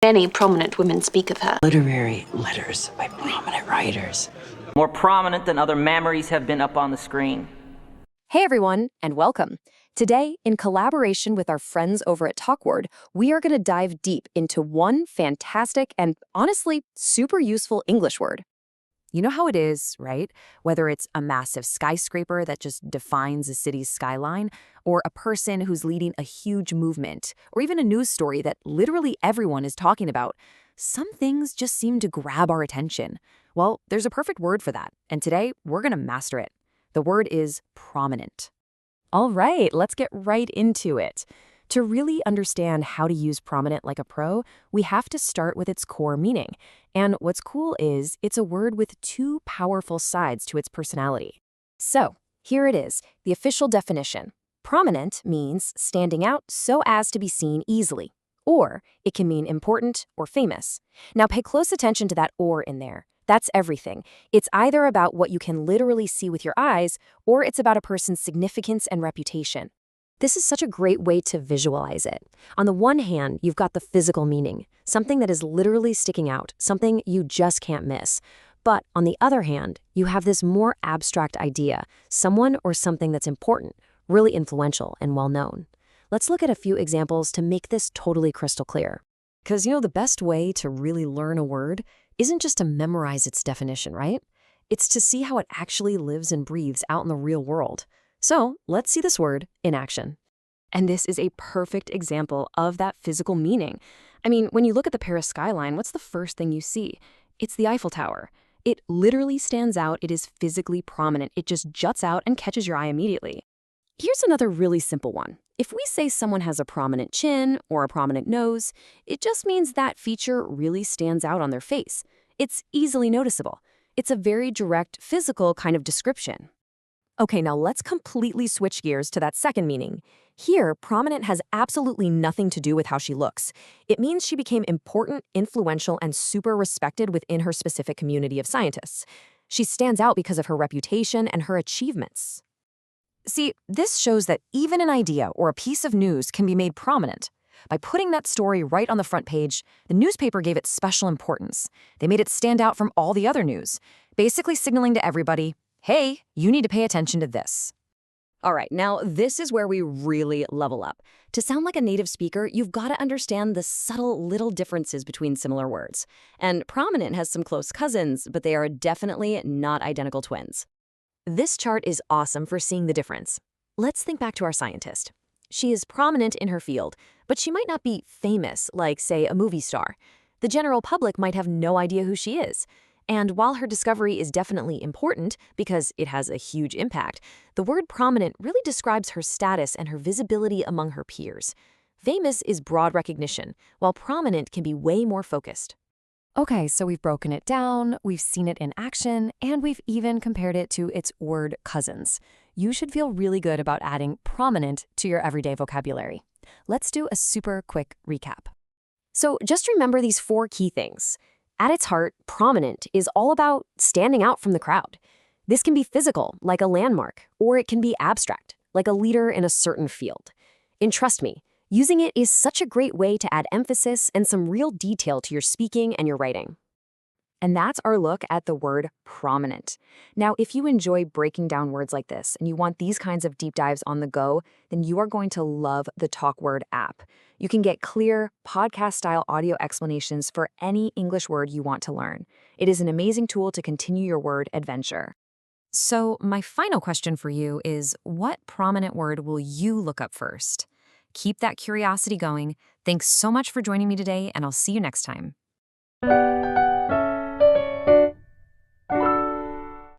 Many prominent women speak of her. Literary letters by prominent writers. More prominent than other memories have been up on the screen. Hey everyone, and welcome. Today, in collaboration with our friends over at TalkWord, we are going to dive deep into one fantastic and honestly super useful English word. You know how it is, right? Whether it's a massive skyscraper that just defines a city's skyline, or a person who's leading a huge movement, or even a news story that literally everyone is talking about, some things just seem to grab our attention. Well, there's a perfect word for that, and today we're going to master it. The word is prominent. All right, let's get right into it. To really understand how to use prominent like a pro, we have to start with its core meaning. And what's cool is it's a word with two powerful sides to its personality. So, here it is, the official definition. Prominent means standing out so as to be seen easily. Or it can mean important or famous. Now pay close attention to that or in there. That's everything. It's either about what you can literally see with your eyes, or it's about a person's significance and reputation. This is such a great way to visualize it. On the one hand, you've got the physical meaning, something that is literally sticking out, something you just can't miss. But on the other hand, you have this more abstract idea, someone or something that's important, really influential and well-known. Let's look at a few examples to make this totally crystal clear. Because the best way to really learn a word isn't just to memorize its definition, right? It's to see how it actually lives and breathes out in the real world. So let's see this word in action. And this is a perfect example of that physical meaning. I mean, when you look at the Paris skyline, what's the first thing you see? It's the Eiffel Tower. It literally stands out. It is physically prominent. It just juts out and catches your eye immediately. Here's another really simple one. If we say someone has a prominent chin or a prominent nose, it just means that feature really stands out on their face. It's easily noticeable. It's a very direct, physical kind of description. Okay, now let's completely switch gears to that second meaning. Here, prominent has absolutely nothing to do with how she looks. It means she became important, influential, and super respected within her specific community of scientists. She stands out because of her reputation and her achievements. See, this shows that even an idea or a piece of news can be made prominent. By putting that story right on the front page, the newspaper gave it special importance. They made it stand out from all the other news, basically signaling to everybody, hey, you need to pay attention to this. All right, now this is where we really level up. To sound like a native speaker, you've got to understand the subtle little differences between similar words. And prominent has some close cousins, but they are definitely not identical twins. This chart is awesome for seeing the difference. Let's think back to our scientist. She is prominent in her field, but she might not be famous, like, say, a movie star. The general public might have no idea who she is. And while her discovery is definitely important because it has a huge impact, the word prominent really describes her status and her visibility among her peers. Famous is broad recognition, while prominent can be way more focused. Okay, so we've broken it down, we've seen it in action, and we've even compared it to its word cousins. You should feel really good about adding prominent to your everyday vocabulary. Let's do a super quick recap. So just remember these 4 key things. At its heart, prominent is all about standing out from the crowd. This can be physical, like a landmark, or it can be abstract, like a leader in a certain field. And trust me, using it is such a great way to add emphasis and some real detail to your speaking and your writing. And that's our look at the word prominent. Now, if you enjoy breaking down words like this and you want these kinds of deep dives on the go, then you are going to love the TalkWord app. You can get clear, podcast-style audio explanations for any English word you want to learn. It is an amazing tool to continue your word adventure. So, my final question for you is, what prominent word will you look up first? Keep that curiosity going. Thanks so much for joining me today, and I'll see you next time.